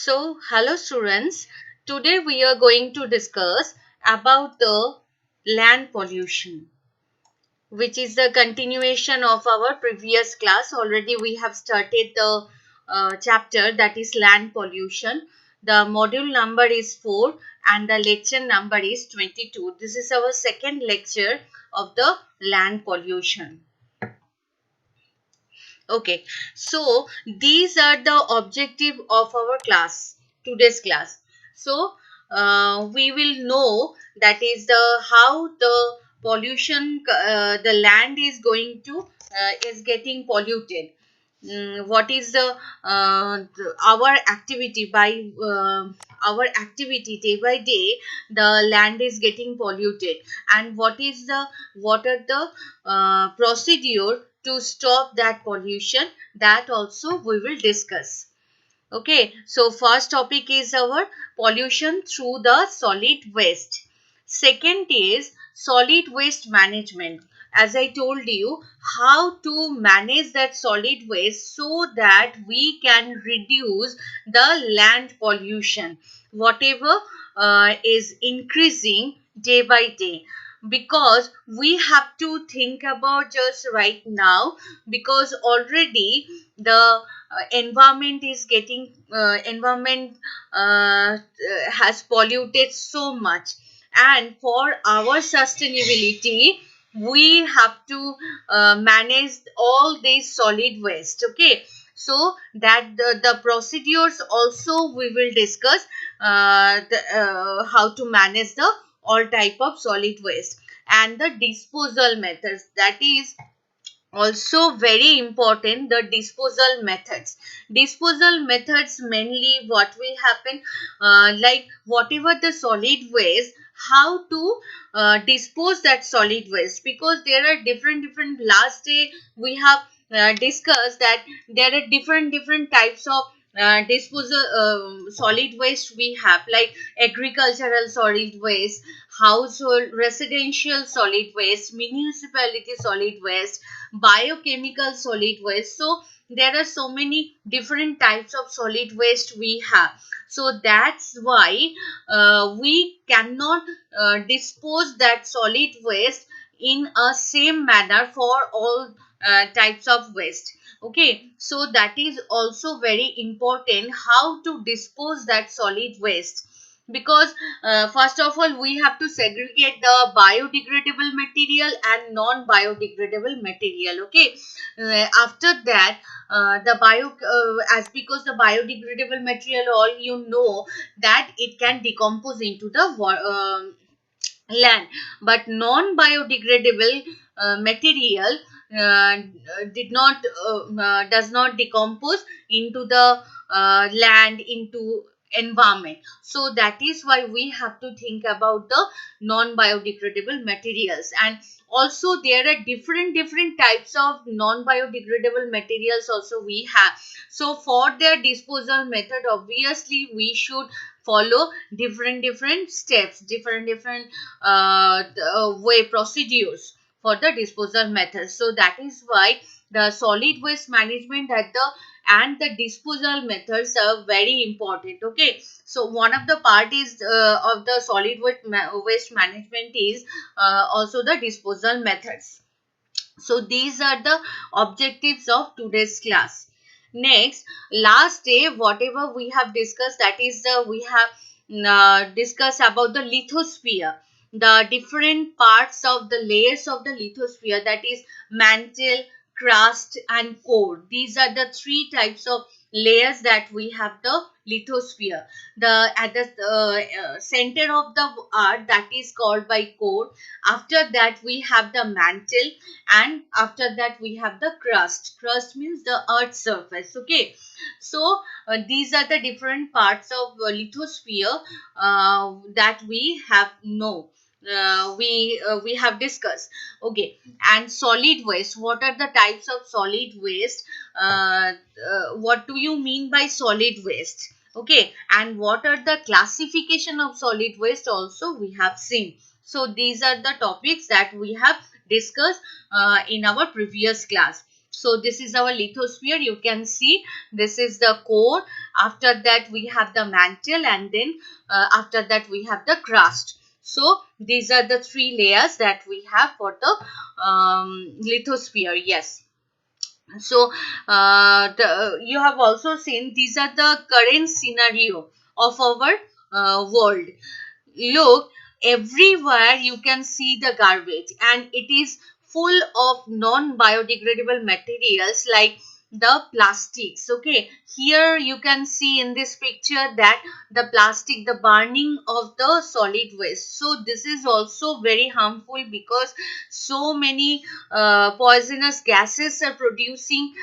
Hello students. Today we are going to discuss about the land pollution, which is the continuation of our previous class. Already we have started the chapter that is land pollution. The module number is 4 and the lecture number is 22. This is our second lecture of the land pollution. Okay, so these are the objective of our class, today's class. So we will know that is the how the pollution, the land is going to is getting polluted. What is our activity by our activity day by day, the land is getting polluted, and what are the procedure to stop that pollution, that also we will discuss. Okay, so first topic is our pollution through the solid waste. Second is solid waste management. As I told you, how to manage that solid waste so that we can reduce the land pollution, whatever is increasing day by day. Because we have to think about just right now, because already the environment is getting environment has polluted so much, and for our sustainability we have to manage all these solid waste. Okay, so that the procedures also we will discuss, how to manage the all type of solid waste, and the disposal methods, that is also very important. The disposal methods mainly what will happen, like whatever the solid waste, how to dispose that solid waste, because there are different last day we have discussed that there are different types of disposal solid waste we have, like agricultural solid waste, household residential solid waste, municipality solid waste, biochemical solid waste. So there are so many different types of solid waste we have. So that's why we cannot dispose that solid waste in a same manner for all types of waste. Okay, so that is also very important, how to dispose that solid waste. Because first of all we have to segregate the biodegradable material and non biodegradable material. Okay, after that the bio as because the biodegradable material, all you know that it can decompose into the land, but non biodegradable material did not does not decompose into the land, into environment. So that is why we have to think about the non biodegradable materials. And also there are different types of non biodegradable materials also we have. So for their disposal method, obviously we should follow different steps, different way procedures for the disposal method. So that is why the solid waste management at the and the disposal methods are very important. Okay, so one of the part is of the solid waste management is also the disposal methods. So these are the objectives of today's class. Next, last day whatever we have discussed, that is we have discussed about the lithosphere, the different parts of the layers of the lithosphere, that is mantle, crust and core. These are the three types of layers that we have the lithosphere. The at the center of the earth, that is called by core. After that we have the mantle, and after that we have the crust means the earth surface. Okay, so these are the different parts of lithosphere that we have know, we have discussed. Okay, and solid waste, what are the types of solid waste, what do you mean by solid waste? Okay, and what are the classification of solid waste also we have seen. So these are the topics that we have discussed in our previous class. So this is our lithosphere. You can see this is the core. After that we have the mantle, and then after that we have the crust. So these are the three layers that we have for the lithosphere. Yes. So you have also seen these are the current scenario of our world. Look, everywhere you can see the garbage, and it is full of non-biodegradable materials like the plastics. Okay, here you can see in this picture that the plastic, the burning of the solid waste. So this is also very harmful, because so many poisonous gases are producing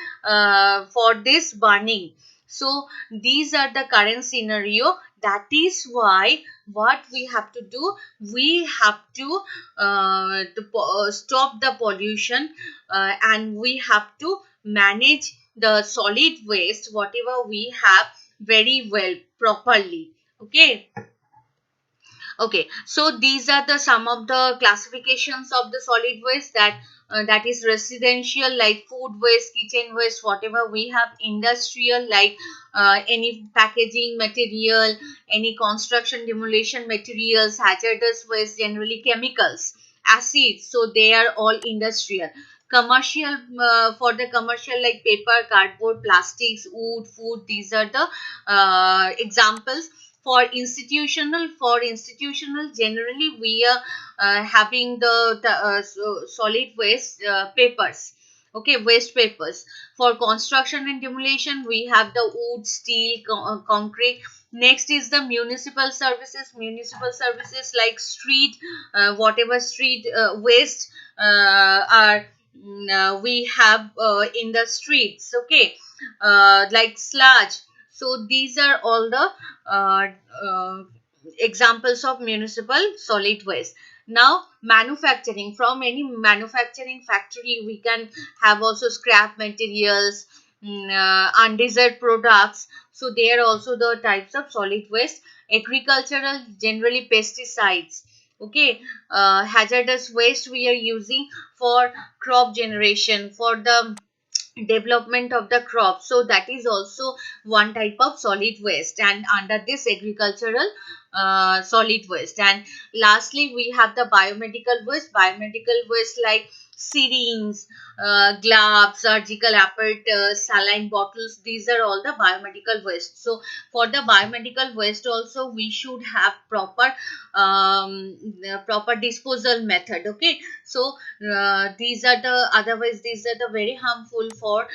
for this burning. So these are the current scenario. That is why what we have to do, we have to stop the pollution, and we have to manage the solid waste whatever we have very well, properly. Okay. Okay, so these are the some of the classifications of the solid waste, that is residential like food waste, kitchen waste, whatever we have; industrial like any packaging material, any construction demolition materials; hazardous waste, generally chemicals, acids, so they are all industrial. Commercial, for the commercial like paper, cardboard, plastics, wood, food, these are the examples. For institutional, generally we are having the solid waste papers. Okay, waste papers. For construction and demolition we have the wood, steel, concrete. Next is the municipal services like street, whatever street waste are we have in the streets. Okay, like sludge. So these are all the uh, uh, examples of municipal solid waste. Now manufacturing, from any manufacturing factory we can have also scrap materials, undesired products. So they are also the types of solid waste. Agricultural, generally pesticides. Okay, hazardous waste we are using for crop generation, for the development of the crop. So that is also one type of solid waste, and under this agricultural solid waste. And lastly we have the biomedical waste like syringes, gloves, surgical apparatus, saline bottles. These are all the biomedical waste. So for the biomedical waste also we should have proper disposal method. Okay, so these are the, otherwise these are the very harmful for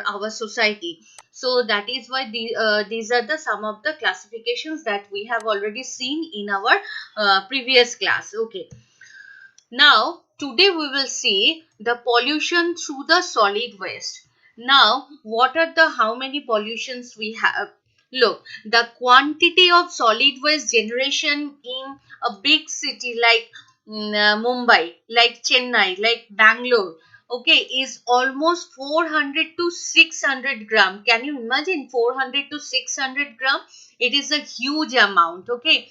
our society. So that is why these are the some of the classifications that we have already seen in our previous class. Okay, now today we will see the pollution through the solid waste. Now what are the, how many pollutions we have? Look, the quantity of solid waste generation in a big city like Mumbai, like Chennai, like Bangalore, okay, is almost 400 to 600 gram. Can you imagine 400 to 600 gram? It is a huge amount. Okay,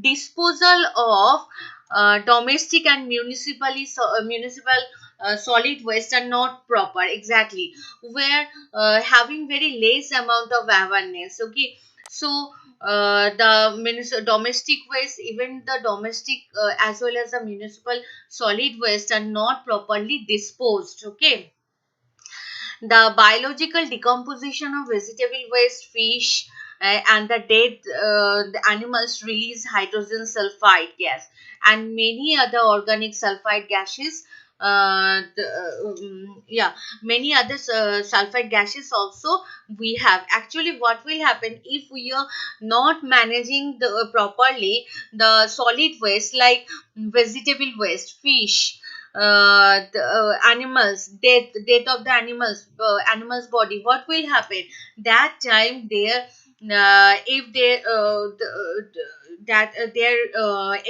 disposal of domestic and municipal solid waste are not proper, exactly, where having very less amount of awareness. Okay, so the domestic waste, even the domestic as well as the municipal solid waste are not properly disposed. Okay, the biological decomposition of vegetable waste, fish, and the animals release hydrogen sulfide gas and many other organic sulfide gases. Yeah, many other sulfide gases also we have. Actually, what will happen if we are not managing the properly the solid waste like vegetable waste, fish, animals, death of the animals body, what will happen that time there, if they that they're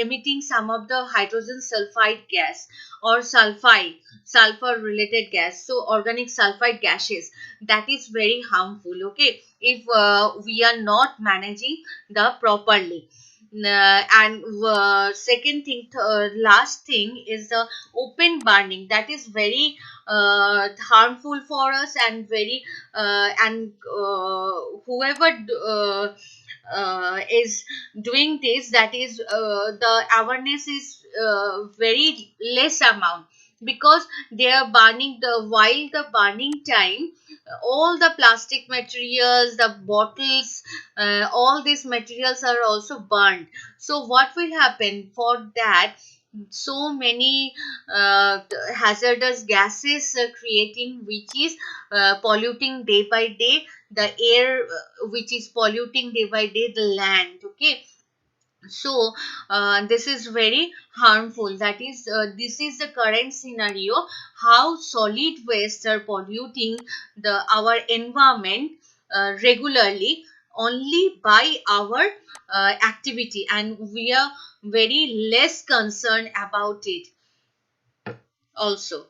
emitting some of the hydrogen sulfide gas or sulfur related gas, so organic sulfide gases, that is very harmful. Okay, if we are not managing the properly. And second thing, last thing is the open burning. That is very harmful for us, and very and whoever is doing this, that is the awareness is very less amount, because they are burning the while the burning time, all the plastic materials, the bottles, all these materials are also burned. So what will happen for that? So many hazardous gases creating, which is polluting day by day the air, which is polluting day by day the land. Okay, so this is very harmful. That is this is the current scenario, how solid waste are polluting the our environment regularly, only by our activity, and we are very less concerned about it also.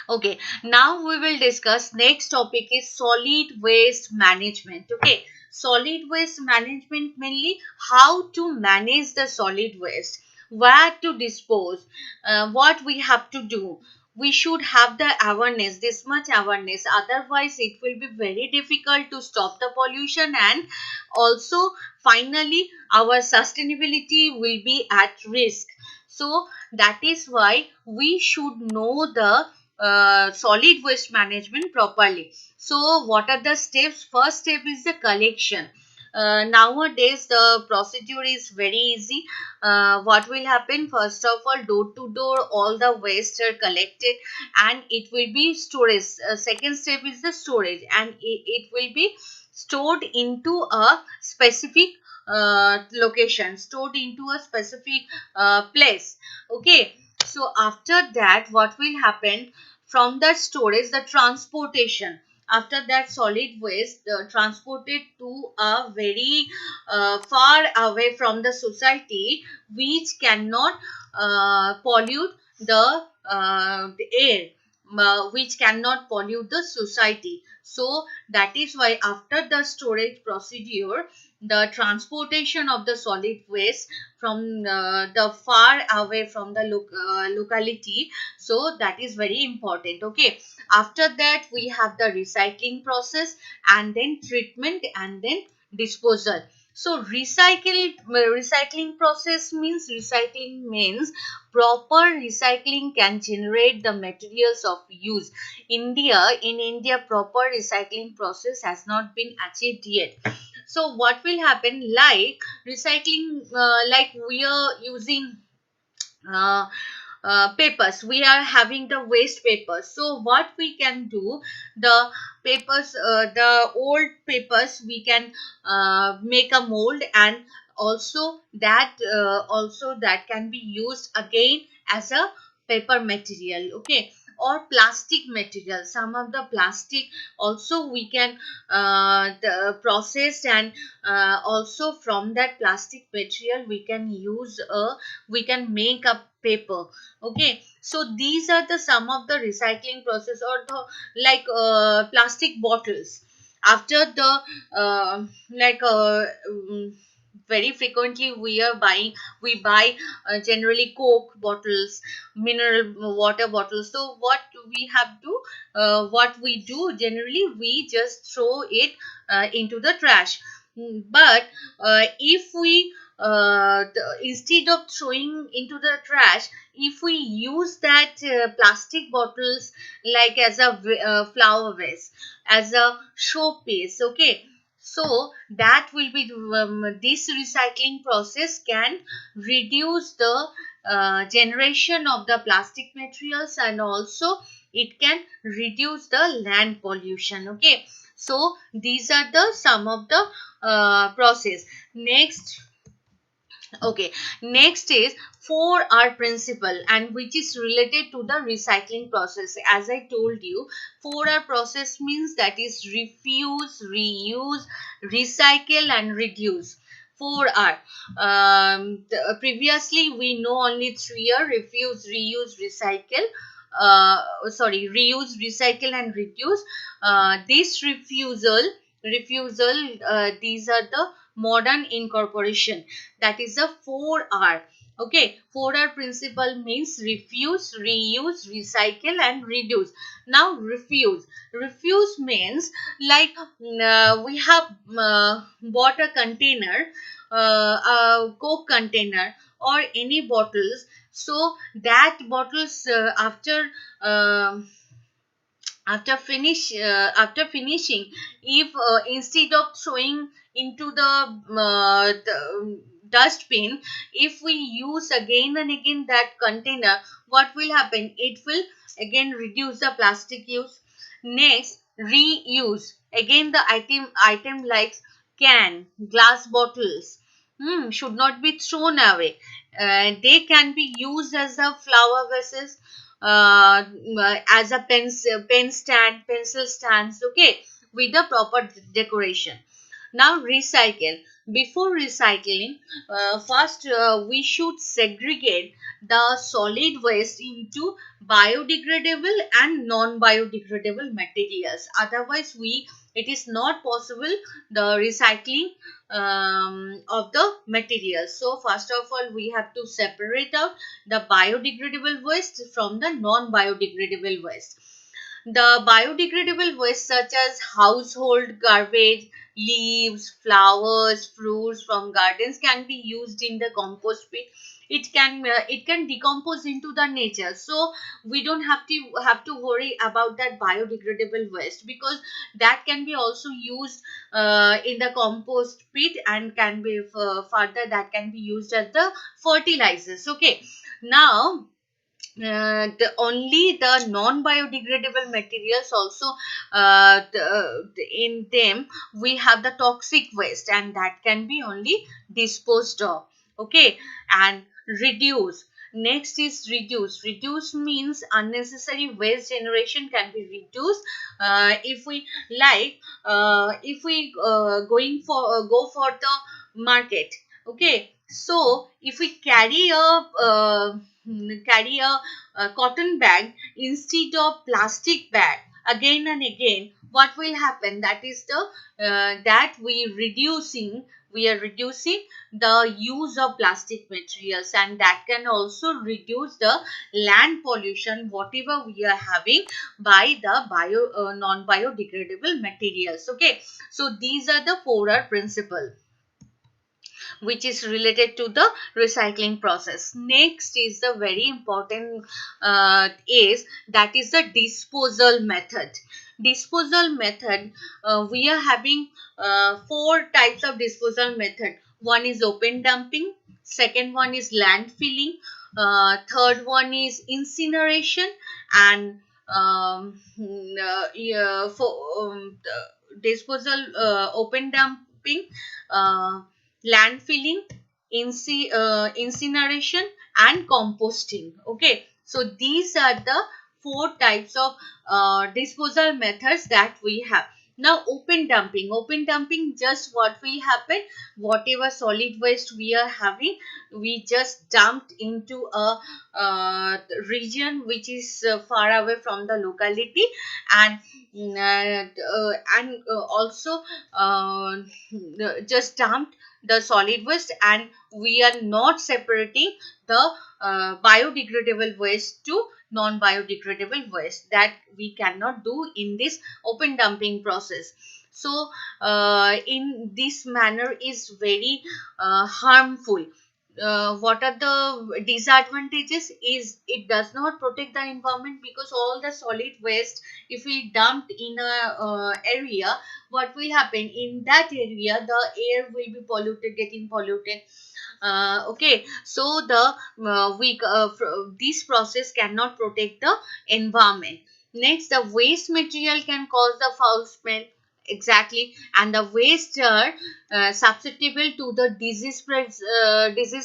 Okay, now we will discuss next topic is solid waste management. Okay, solid waste management, mainly how to manage the solid waste, where to dispose, what we have to do. We should have the awareness, this much awareness. Otherwise, it will be very difficult to stop the pollution, and also finally our sustainability will be at risk. So that is why we should know the solid waste management properly. So what are the steps? First step is the collection. Nowadays the procedure is very easy. What will happen? First of all, door to door all the waste are collected, and it will be storage. Second step is the storage, and it will be stored into a specific location, stored into a specific place. Okay, so after that, what will happen? From the storage, the transportation. After that, solid waste transported to a very far away from the society, which cannot pollute the air, which cannot pollute the society. So that is why after the storage procedure, the transportation of the solid waste from the far away from the locality, so that is very important. Okay, after that we have the recycling process, and then treatment, and then disposal. So recycling process means, proper recycling can generate the materials of use. In India, proper recycling process has not been achieved yet. So what will happen? Like recycling, like we are using uh, papers, we are having the waste papers. So what we can do, the papers, the old papers, we can make a mold, and also that can be used again as a paper material. Okay, or plastic material, some of the plastic also we can process, and also from that plastic material we can make a paper. Okay, so these are the some of the recycling process, or the like plastic bottles. After the like very frequently we buy generally coke bottles, mineral water bottles. So what we do generally, we just throw it into the trash. But if we instead of throwing into the trash, if we use that plastic bottles, like as a flower vase, as a showpiece. Okay, so that will be this recycling process can reduce the generation of the plastic materials, and also it can reduce the land pollution. Okay, so these are the some of the process. Next, okay, next is 4R principle, and which is related to the recycling process. As I told you, 4R process means, that is refuse, reuse, recycle, and reduce. 4R. Previously we know only 3R: refuse, reuse, recycle. Sorry, reuse, recycle, and reduce. This refusal, these are the modern incorporation. That is the 4R. Okay, 4R principle means refuse, reuse, recycle and reduce. Now refuse. Refuse means like we have bought a container, a Coke container or any bottles. So that bottles um after finishing, if instead of throwing into the dustbin, if we use again and again that container, what will happen? It will again reduce the plastic use. Next, reuse. Again the item like can, glass bottles, should not be thrown away. They can be used as a flower vases, as a pen stand, pencil stands, okay, with the proper decoration. Now recycle. Before recycling, first we should segregate the solid waste into biodegradable and non-biodegradable materials. Otherwise, it is not possible the recycling of the materials. So first of all, we have to separate out the biodegradable waste from the non-biodegradable waste. The biodegradable waste such as household garbage, leaves, flowers, fruits from gardens can be used in the compost pit. It can decompose into the nature, so we don't have to worry about that biodegradable waste, because that can be also used in the compost pit and can be further that can be used as the fertilizers. Okay, now only the non-biodegradable materials also, in them we have the toxic waste and that can be only disposed of. Okay, and reduce. Next is reduce. Reduce means unnecessary waste generation can be reduced. If we like, if we going for go for the market. Okay, so if we carry a cotton bag instead of plastic bag again and again, what will happen? That is the that we are reducing the use of plastic materials, and that can also reduce the land pollution whatever we are having by the non biodegradable materials. Okay, so these are the 4R principle which is related to the recycling process. Next is the very important, is that is the disposal method. Disposal method, we are having four types of disposal method. One is open dumping, second one is landfilling, third one is incineration, and yeah, for disposal, open dumping, uh, landfilling, incineration and composting. Okay, so these are the four types of disposal methods that we have. Now open dumping. Open dumping, just what will happen? Whatever solid waste we are having, we just dumped into a region which is far away from the locality, and also uh, just dumped the solid waste, and we are not separating the biodegradable waste to non-biodegradable waste. That we cannot do in this open dumping process. So in this manner is very harmful. What are the disadvantages? Is it does not protect the environment, because all the solid waste, if we dumped in a area, what will happen? In that area the air will be polluted, getting polluted. Okay, so this process cannot protect the environment. Next, the waste material can cause the foul smell. Exactly, and the waste are susceptible to the disease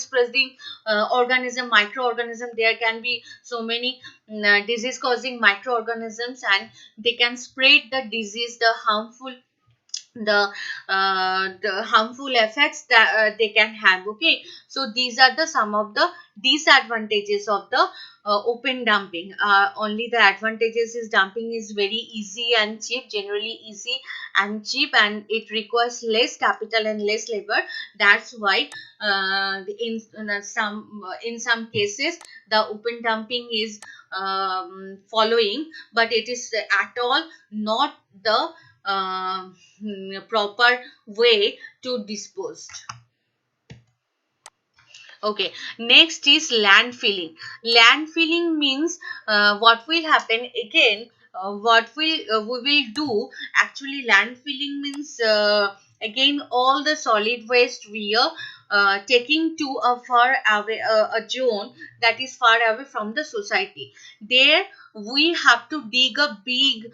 spreading organism, microorganism. There can be so many disease causing microorganisms, and they can spread the disease, the harmful the harmful effects that they can have. Okay, so these are the some of the disadvantages of the open dumping. Only the advantages is dumping is very easy and cheap, generally easy and cheap, and it requires less capital and less labor. That's why in some cases the open dumping is following, but it is at all not the proper way to dispose. Okay, next is land filling. Land filling means what will happen again. What we will do actually? Land filling means again all the solid waste we are taking to a far away a zone that is far away from the society. There we have to dig a big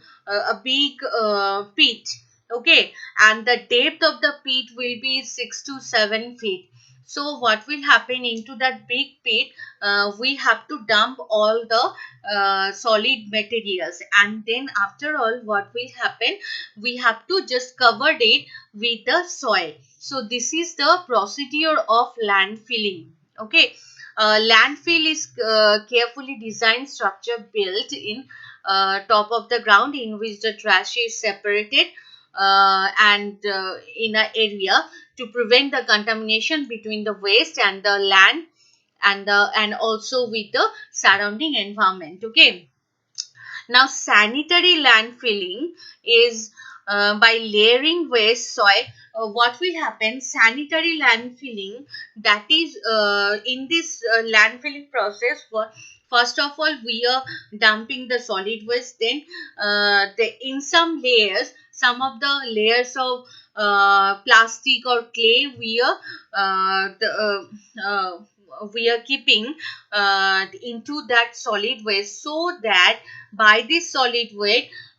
pit. Okay, and the depth of the pit will be 6 to 7 feet. So what will happen into that big pit? We have to dump all the solid materials, and then after all, what will happen? We have to just cover it with the soil. So this is the procedure of land filling. Okay, landfill is carefully designed structure built in top of the ground in which the trash is separated and in an area to prevent the contamination between the waste and the land and also with the surrounding environment. Okay, now sanitary land filling is by layering waste soil. What will happen? Sanitary land filling, that is in this land filling process. First of all, we are dumping the solid waste. Then in some layers, some of the layers of plastic or clay we are keeping into that solid waste, so that by this solid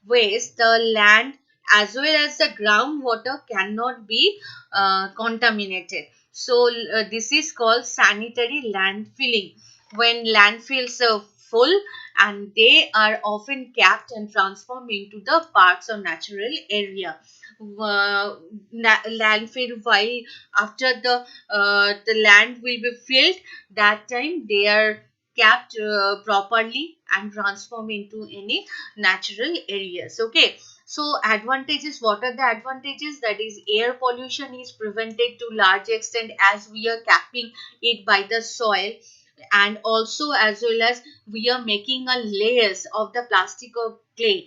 waste the land as well as the groundwater cannot be contaminated. So this is called sanitary land filling. When landfills are full, and they are often capped and transformed into the parks or natural area. Landfill, while after the land will be filled, that time they are capped properly and transformed into any natural areas. Okay, so advantages, what are the advantages? That is, air pollution is prevented to large extent as we are capping it by the soil, and also as well as we are making a layers of the plastic or clay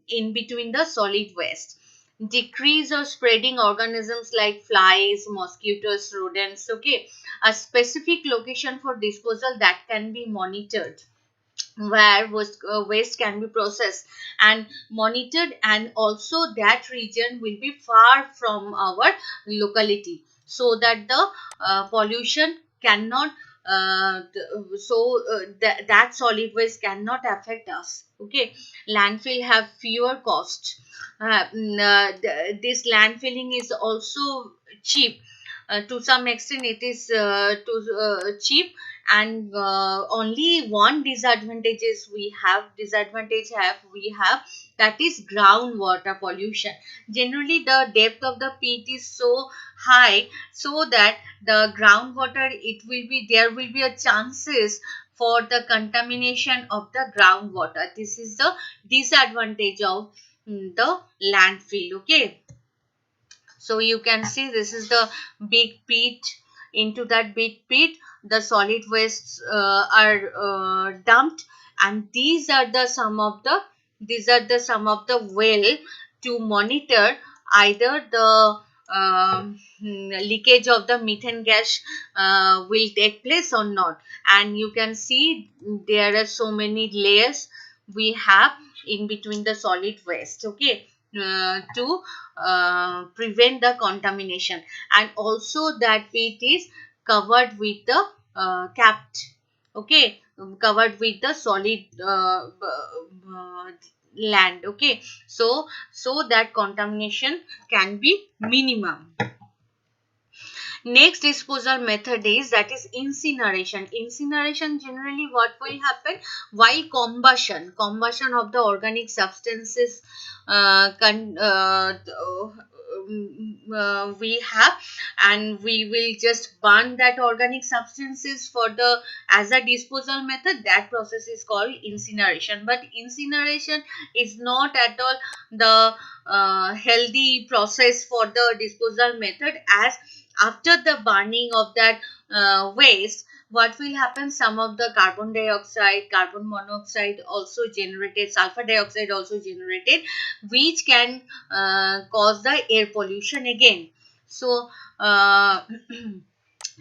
in between the solid waste. Decrease or spreading organisms like flies, mosquitoes, rodents. Okay, a specific location for disposal that can be monitored, where waste can be processed and monitored, and also that region will be far from our locality, so that the pollution cannot that solid waste cannot affect us. Okay, landfill have fewer costs. This landfilling is also cheap. To some extent it is cheap, and only one disadvantage have we have, that is groundwater pollution. Generally the depth of the pit is so high, so that the groundwater, it will be, there will be a chances for the contamination of the groundwater. This is the disadvantage of the landfill. Okay, so you can see this is the big pit. Into that big pit, the solid wastes are dumped, and these are the some of the well to monitor either the leakage of the methane gas will take place or not. And you can see there are so many layers we have in between the solid waste. Okay, to prevent the contamination, and also that pit is covered with the capped. Okay, covered with the solid land. Okay, so that contamination can be minimum. Next disposal method is, that is incineration. Incineration, generally what will happen while combustion of the organic substances we have, and we will just burn that organic substances for the as a disposal method. That process is called incineration. But incineration is not at all the healthy process for the disposal method, as after the burning of that waste, what will happen, some of the carbon dioxide, carbon monoxide also generated, sulfur dioxide also generated, which can cause the air pollution again. So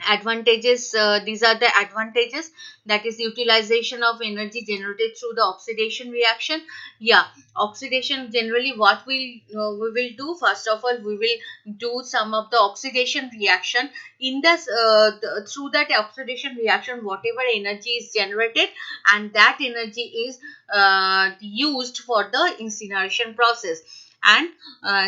advantages, these are the advantages, that is utilization of energy generated through the oxidation reaction. Yeah, oxidation, generally what we will do, first of all we will do some of the oxidation reaction. In this through that oxidation reaction, whatever energy is generated, and that energy is used for the incineration process. And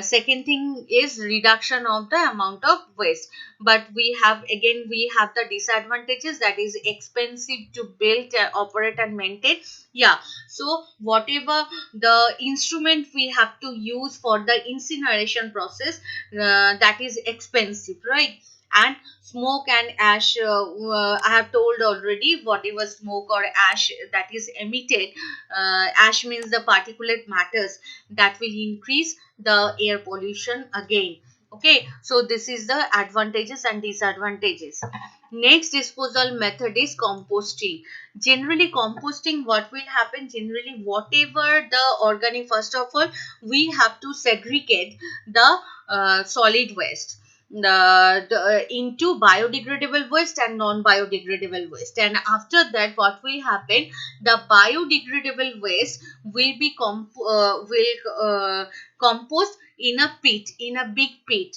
second thing is reduction of the amount of waste. But we have the disadvantages, that is expensive to build, operate and maintain. Yeah, so whatever the instrument we have to use for the incineration process, that is expensive, right? And smoke and ash, I have told already, whatever smoke or ash that is emitted, ash means the particulate matters, that will increase the air pollution again. Okay, so this is the advantages and disadvantages. Next disposal method is composting. Generally composting, what will happen, generally whatever the organic, first of all we have to segregate the solid waste, into biodegradable waste and non-biodegradable waste. And after that, what will happen, the biodegradable waste will be compost in a pit, in a big pit,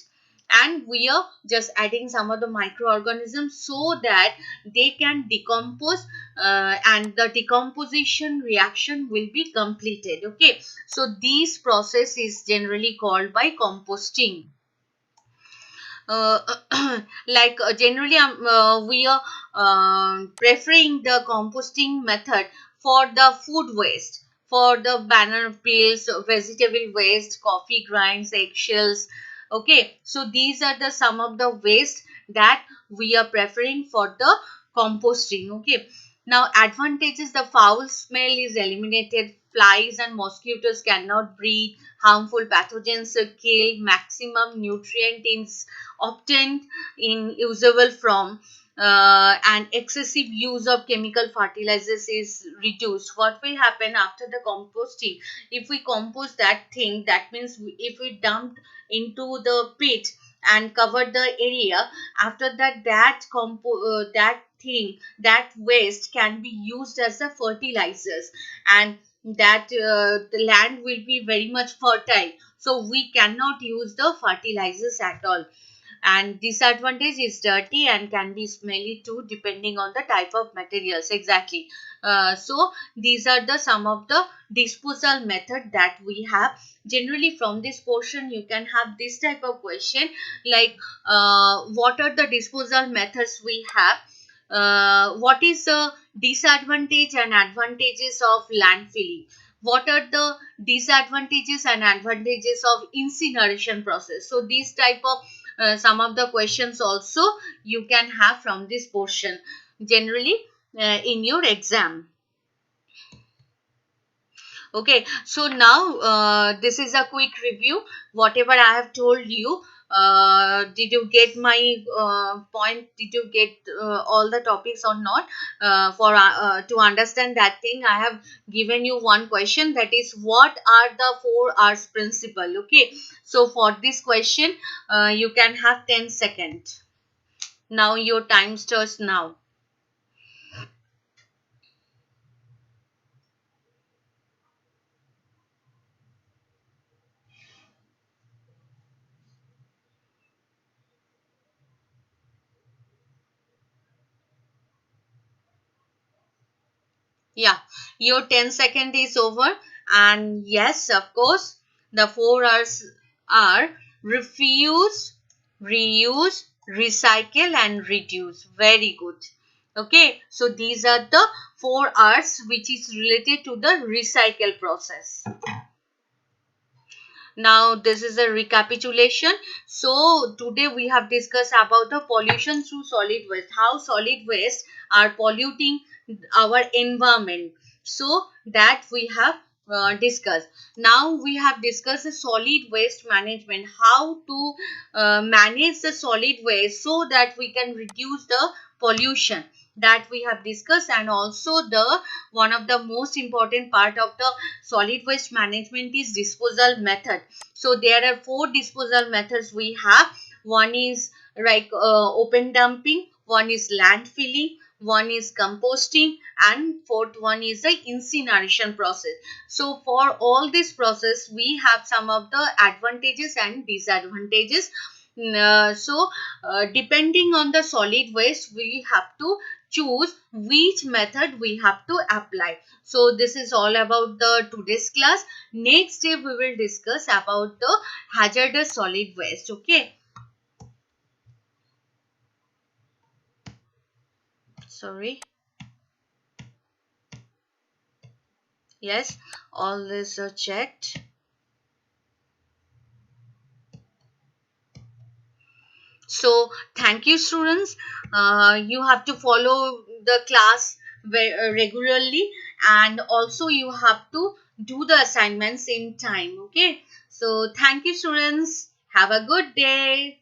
and we are just adding some of the microorganisms so that they can decompose, and the decomposition reaction will be completed. Okay, so this process is generally called by composting. uh, Generally we are preferring the composting method for the food waste, for the banana peels, vegetable waste, coffee grinds, eggshells. Okay, so these are the some of the waste that we are preferring for the composting. Okay, now advantages, the foul smell is eliminated, flies and mosquitoes cannot breed, harmful pathogens are killed, maximum nutrient is obtained in usable form, and excessive use of chemical fertilizers is reduced. What will happen after the composting, if we compost that thing, that means if we dump into the pit and cover the area, after that that thing, that waste can be used as a fertilizers, and that the land will be very much fertile, so we cannot use the fertilizers at all. And disadvantage is dirty and can be smelly too, depending on the type of materials. Exactly. So these are the some of the disposal method that we have. Generally from this portion you can have this type of question, like what are the disposal methods we have, what is the disadvantage and advantages of landfilling, what are the disadvantages and advantages of incineration process. So these type of some of the questions also you can have from this portion, generally in your exam. Okay, so now this is a quick review. Whatever I have told you, did you get my point? Did you get all the topics or not? To understand that thing, I have given you one question, that is, what are the 4 R's principle? Okay, so for this question, you can have 10 seconds. Now your time starts now. Yeah, your 10 second is over. And yes, of course, the 4 R's are refuse, reuse, recycle and reduce. Very good. Okay, so these are the 4 R's which is related to the recycle process. Now this is a recapitulation. So today we have discussed about the pollution through solid waste, how solid waste are polluting our environment. So that we have discussed. Now we have discussed the solid waste management, how to manage the solid waste so that we can reduce the pollution, that we have discussed. And also the one of the most important part of the solid waste management is disposal method. So there are 4 disposal methods we have. One is like open dumping, one is landfilling, one is composting, and fourth one is the incineration process. So for all this process we have some of the advantages and disadvantages. Depending on the solid waste, we have to choose which method we have to apply. So this is all about the today's class. Next day we will discuss about the hazardous solid waste. Okay. Sorry. Yes, all is checked. So thank you, students. You have to follow the class regularly, and also you have to do the assignments in time. Okay. So thank you, students. Have a good day.